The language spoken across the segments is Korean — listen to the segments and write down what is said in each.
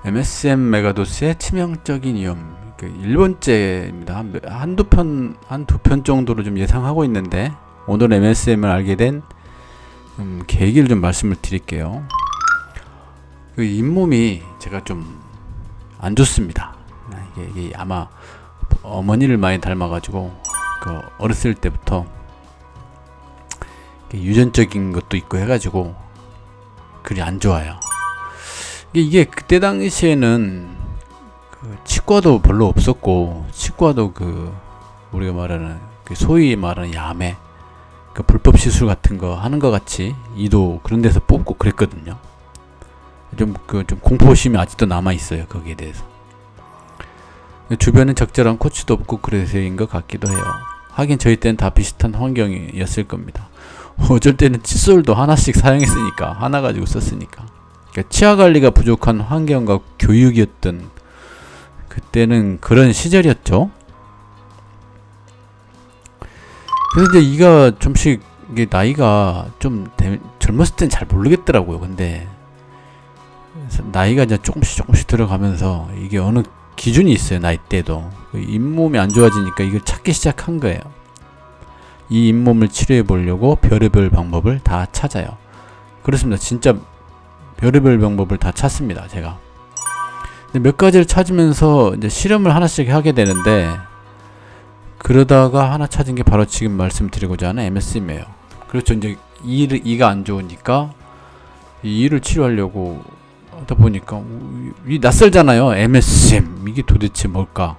MSM 메가도스의 치명적인 위험. 1번째입니다. 한두 편 정도로 좀 예상하고 있는데, 오늘 MSM을 알게 된 계기를 좀 말씀을 드릴게요. 그 잇몸이 제가 좀 안 좋습니다. 이게 아마 어머니를 많이 닮아가지고, 그 어렸을 때부터 유전적인 것도 있고 해가지고 그리 안 좋아요. 이게 그때 당시에는 그 치과도 별로 없었고, 치과도 그 우리가 말하는 그 소위 말하는 야매, 그 불법 시술 같은 거 하는 것 같이 이도 그런 데서 뽑고 그랬거든요. 좀 공포심이 아직도 남아 있어요, 거기에 대해서. 주변에 적절한 코치도 없고 그래서인 것 같기도 해요. 하긴 저희 때는 다 비슷한 환경이었을 겁니다. 어쩔 때는 칫솔도 하나씩 사용했으니까, 하나 가지고 썼으니까. 그러니까 치아 관리가 부족한 환경과 교육이었던 그때는 그런 시절이었죠. 그래서 이제 이가 좀씩 이게 나이가 좀 젊었을 땐 잘 모르겠더라고요. 근데 나이가 이제 조금씩 들어가면서 이게 어느 기준이 있어요. 나이대도 잇몸이 안 좋아지니까 이걸 찾기 시작한 거예요. 이 잇몸을 치료해 보려고 별의별 방법을 다 찾아요. 그렇습니다. 진짜 별의별 방법을 다 찾습니다. 제가 몇 가지를 찾으면서 이제 실험을 하나씩 하게 되는데, 그러다가 하나 찾은 게 바로 지금 말씀드리고자 하는 MSM이에요. 그렇죠. 이제 이가 안 좋으니까 이 이를 치료하려고 하다 보니까 이 낯설잖아요. MSM 이게 도대체 뭘까?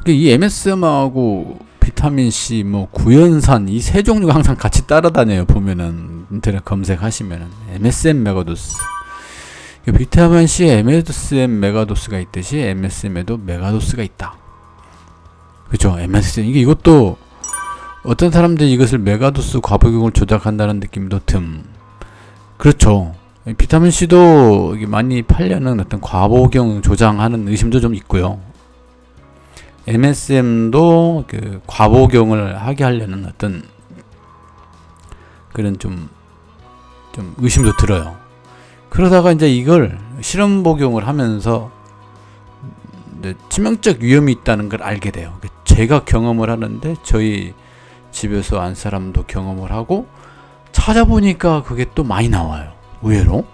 이 MSM하고 비타민 C, 뭐 구연산 이 세 종류가 항상 같이 따라다녀요. 보면은 인터넷 검색하시면은 MSM 메가도스. 비타민 C에 MSM 메가도스가 있듯이 MSM에도 메가도스가 있다. 그죠? MSM 이것도 어떤 사람들이 이것을 메가도스 과복용을 조작한다는 느낌도 그렇죠. 비타민 C도 많이 팔려는 어떤 과복용 조장하는 의심도 좀 있고요. MSM도 그 과복용을 하게 하려는 어떤 그런 좀 의심도 들어요. 그러다가 이제 이걸 실험 복용을 하면서 치명적 위험이 있다는 걸 알게 돼요. 제가 경험을 하는데 저희 집에서 안 사람도 경험을 하고 찾아보니까 그게 또 많이 나와요. 의외로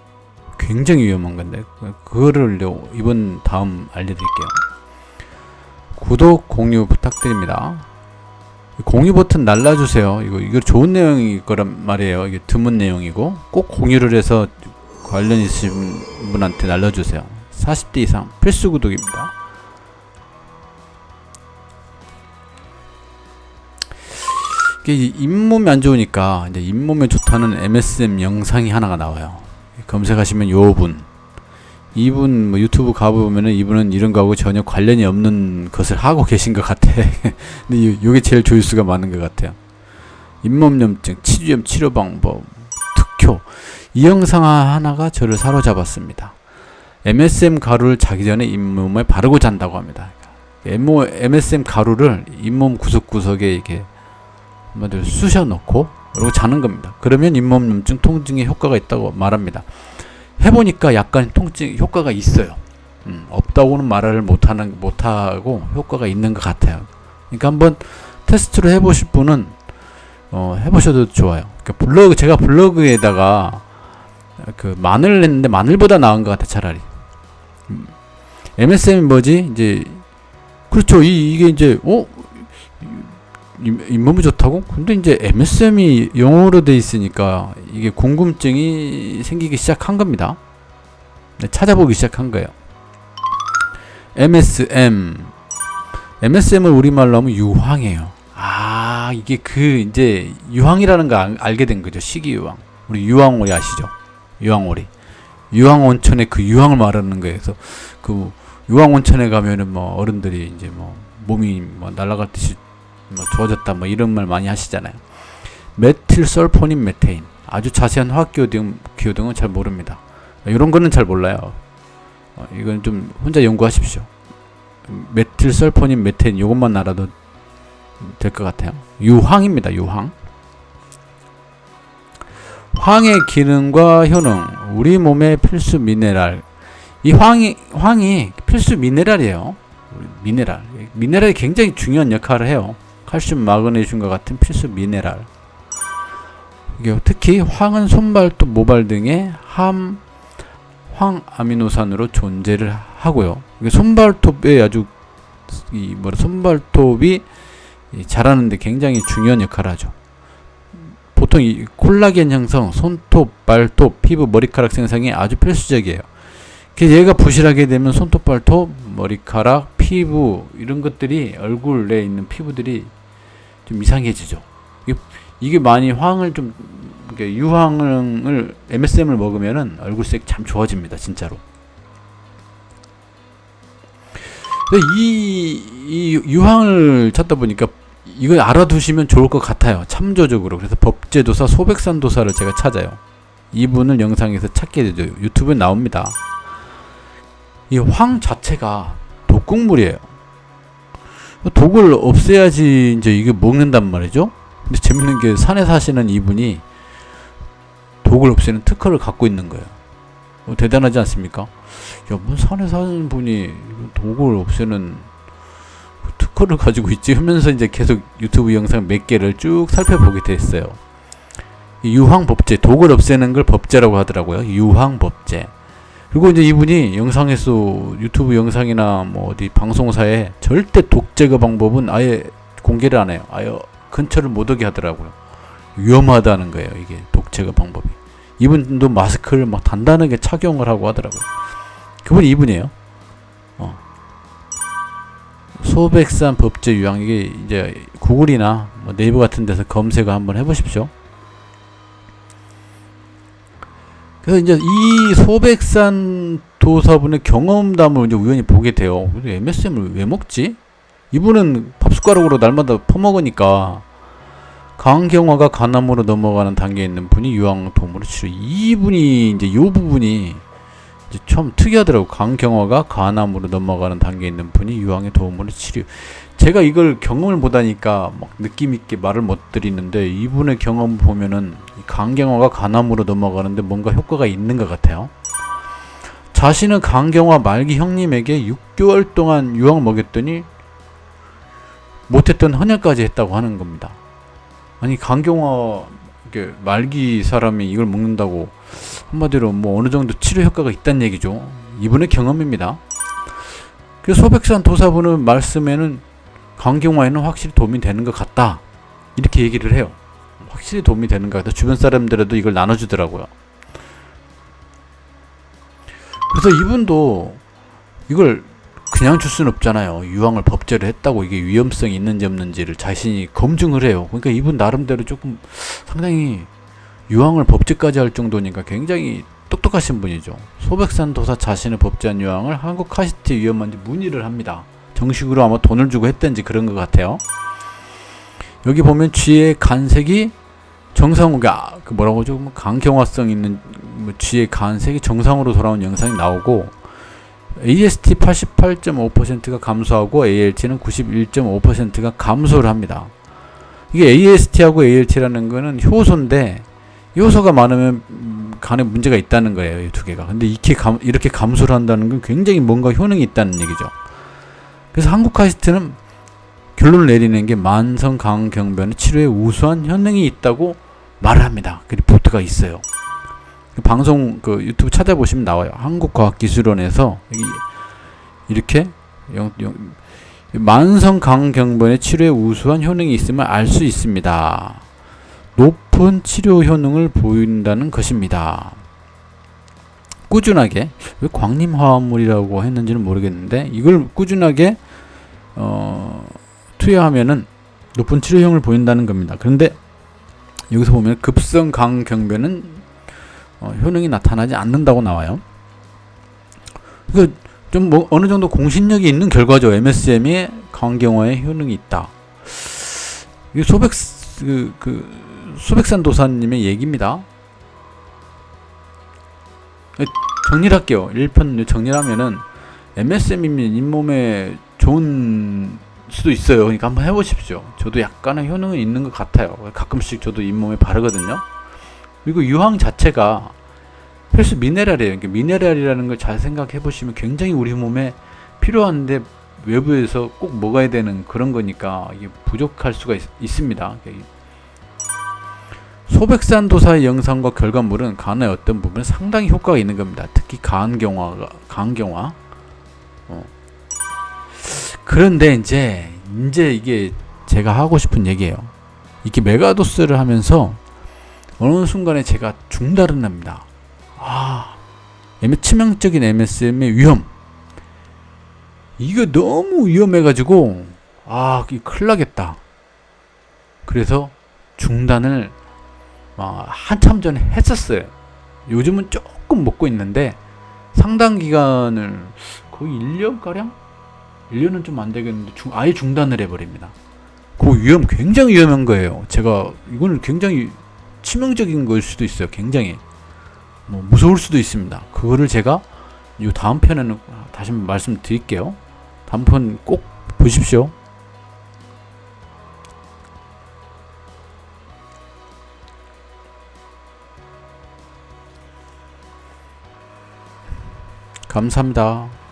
굉장히 위험한 건데, 그거를 다음 알려드릴게요. 구독, 공유 부탁드립니다. 공유 버튼 날라주세요. 이거 좋은 내용일 거란 말이에요. 이게 드문 내용이고 꼭 공유를 해서 관련 있으신 분한테 날려주세요. 40대 이상 필수 구독입니다. 이게 잇몸이 안 좋으니까 이제 잇몸에 좋다는 MSM 영상이 하나가 나와요. 검색하시면 이분 뭐 유튜브 가보면은 이분은 이런 거하고 전혀 관련이 없는 것을 하고 계신 것 같아. 근데 이게 제일 조회수가 많은 것 같아요. 잇몸염증 치주염 치료 방법 특효. 이 영상 하나가 저를 사로잡았습니다. MSM 가루를 자기 전에 잇몸에 바르고 잔다고 합니다. MSM 가루를 잇몸 구석구석에 이렇게 한마디로 쑤셔 넣고 그리고 자는 겁니다. 그러면 잇몸염증 통증에 효과가 있다고 말합니다. 해보니까 약간 통증 효과가 있어요. 없다고는 말을 못하고 효과가 있는 것 같아요. 그러니까 한번 테스트로 해보실 분은 해보셔도 좋아요. 그러니까 제가 블로그에다가 그 마늘 냈는데 마늘보다 나은 것 같아 차라리. MSM이 뭐지? 이제 그렇죠. 이게 이제 잇몸이 좋다고? 근데 이제 MSM이 영어로 돼 있으니까 이게 궁금증이 생기기 시작한 겁니다. 찾아보기 시작한 거예요. MSM을 우리말로 하면 유황이에요. 이게 이제 유황이라는 거 알게 된 거죠. 식이유황. 우리 유황오리 아시죠? 유황오리. 유황온천의 그 유황을 말하는 거예요. 그래서 그 유황온천에 가면은 뭐 어른들이 이제 뭐 몸이 뭐 날아갈 듯이 뭐 좋아졌다 뭐 이런 말 많이 하시잖아요. 메틸설포닌 메테인. 아주 자세한 화학 기호등은 잘 모릅니다. 이런 거는 잘 몰라요. 이건 좀 혼자 연구하십시오. 메틸설포닌 메테인 이것만 알아도 될 것 같아요. 유황입니다. 유황. 황의 기능과 효능. 우리 몸의 필수 미네랄. 이 황이 필수 미네랄이에요. 미네랄이 굉장히 중요한 역할을 해요. 칼슘, 마그네슘과 같은 필수 미네랄. 이게 특히 황은 손발톱, 모발 등의 황아미노산으로 존재를 하고요. 이게 손발톱에 아주 손발톱이 자라는데 굉장히 중요한 역할을 하죠. 보통 이 콜라겐 형성, 손톱, 발톱, 피부, 머리카락 생성이 아주 필수적이에요. 그래서 얘가 부실하게 되면 손톱, 발톱, 머리카락, 피부 이런 것들이 얼굴에 있는 피부들이 좀 이상해지죠. 이게 많이 황을 좀 유황을 MSM을 먹으면은 얼굴색 참 좋아집니다, 진짜로. 이 유황을 찾다 보니까 이걸 알아두시면 좋을 것 같아요. 참조적으로. 그래서 법제도사 소백산도사를 제가 찾아요. 이분을 영상에서 찾게 되죠. 유튜브에 나옵니다. 이 황 자체가 독극물이에요. 독을 없애야지 이제 이게 먹는단 말이죠. 근데 재밌는 게 산에 사시는 이분이 독을 없애는 특허를 갖고 있는 거예요. 대단하지 않습니까? 야, 뭐 산에 사는 분이 독을 없애는 특허를 가지고 있지 하면서 이제 계속 유튜브 영상 몇 개를 쭉 살펴보게 됐어요. 유황법제, 독을 없애는 걸 법제라고 하더라고요. 유황법제. 그리고 이제 이분이 영상에서 유튜브 영상이나 뭐 어디 방송사에 절대 독 제거 방법은 아예 공개를 안 해요. 아예 근처를 못 오게 하더라고요. 위험하다는 거예요, 이게 독 제거 방법이. 이분도 마스크를 막 단단하게 착용을 하고 하더라고요. 그분이 이분이에요. 소백산 법제 유황. 이게 이제 구글이나 뭐 네이버 같은 데서 검색을 한번 해보십시오. 그래서 이제 이 소백산 도사분의 경험담을 이제 우연히 보게 돼요. MSM을 왜 먹지? 이분은 밥숟가락으로 날마다 퍼먹으니까 강경화가 간암으로 넘어가는 단계에 있는 분이 유황도움으로 치료. 이분이 이제 이 부분이 이제 참 특이하더라고. 강경화가 간암으로 넘어가는 단계에 있는 분이 유황의 도움으로 치료. 제가 이걸 경험을 못하니까 막 느낌 있게 말을 못 드리는데 이분의 경험 보면은 강경화가 간암으로 넘어가는데 뭔가 효과가 있는 것 같아요. 자신은 강경화 말기 형님에게 6개월 동안 유황 먹였더니 못했던 헌혈까지 했다고 하는 겁니다. 아니 강경화 말기 사람이 이걸 먹는다고 한마디로 뭐 어느 정도 치료 효과가 있다는 얘기죠. 이분의 경험입니다. 그래서 소백산 도사분의 말씀에는 강경화에는 확실히 도움이 되는 것 같다, 이렇게 얘기를 해요. 확실히 도움이 되는 것 같다. 주변 사람들에도 이걸 나눠주더라고요. 그래서 이분도 이걸 그냥 줄 수는 없잖아요. 유황을 법제를 했다고 이게 위험성이 있는지 없는지를 자신이 검증을 해요. 그러니까 이분 나름대로 조금 상당히 유황을 법제까지 할 정도니까 굉장히 똑똑하신 분이죠. 소백산 도사 자신의 법제한 유황을 한국 카시트에 위험한지 문의를 합니다. 정식으로 아마 돈을 주고 했던지 그런 것 같아요. 여기 보면 쥐의 간색이 정상으로 그 뭐라고 하죠? 강경화성 있는 쥐의 간색이 정상으로 돌아온 영상이 나오고 AST 88.5%가 감소하고 ALT는 91.5%가 감소를 합니다. 이게 AST하고 ALT라는 거는 효소인데 효소가 많으면 간에 문제가 있다는 거예요, 이 두 개가. 근데 이렇게 감소를 한다는 건 굉장히 뭔가 효능이 있다는 얘기죠. 그래서 한국 카시트는 결론을 내리는 게 만성 강경변의 치료에 우수한 효능이 있다고 말을 합니다. 그 리포트가 있어요. 방송 유튜브 찾아보시면 나와요. 한국과학기술원에서 이렇게 만성 강경변의 치료에 우수한 효능이 있음을 알 수 있습니다. 높은 치료 효능을 보인다는 것입니다. 꾸준하게, 왜 광림화합물이라고 했는지는 모르겠는데 이걸 꾸준하게 투여하면은 높은 치료 효능을 보인다는 겁니다. 그런데 여기서 보면 급성 강경변은 효능이 나타나지 않는다고 나와요. 그 좀 뭐 어느 정도 공신력이 있는 결과죠. MSM의 강경화에 효능이 있다. 이 소백산 도사님의 얘기입니다. 정리를 할게요. 1편 정리하면은 MSM이면 잇몸에 좋은 수도 있어요. 그러니까 한번 해보십시오. 저도 약간의 효능은 있는 것 같아요. 가끔씩 저도 잇몸에 바르거든요. 그리고 유황 자체가 필수 미네랄이에요. 그러니까 미네랄이라는 걸 잘 생각해 보시면 굉장히 우리 몸에 필요한데 외부에서 꼭 먹어야 되는 그런 거니까 이게 부족할 수가 있습니다. 소백산도사의 영상과 결과물은 간의 어떤 부분에 상당히 효과가 있는 겁니다. 특히 간경화. 그런데 이제 이게 제가 하고 싶은 얘기예요. 이렇게 메가도스를 하면서 어느 순간에 제가 중단을 합니다. 치명적인 MSM의 위험. 이거 너무 위험해가지고 큰일 나겠다. 그래서 중단을 한참 전에 했었어요. 요즘은 조금 먹고 있는데 상당 기간을 거의 1년가량? 1년은 좀 안 되겠는데 아예 중단을 해버립니다. 그 굉장히 위험한 거예요. 이거는 굉장히 치명적인 걸 수도 있어요. 굉장히 무서울 수도 있습니다. 그거를 제가 이 다음 편에는 다시 한번 말씀드릴게요. 다음 편 꼭 보십시오. 감사합니다.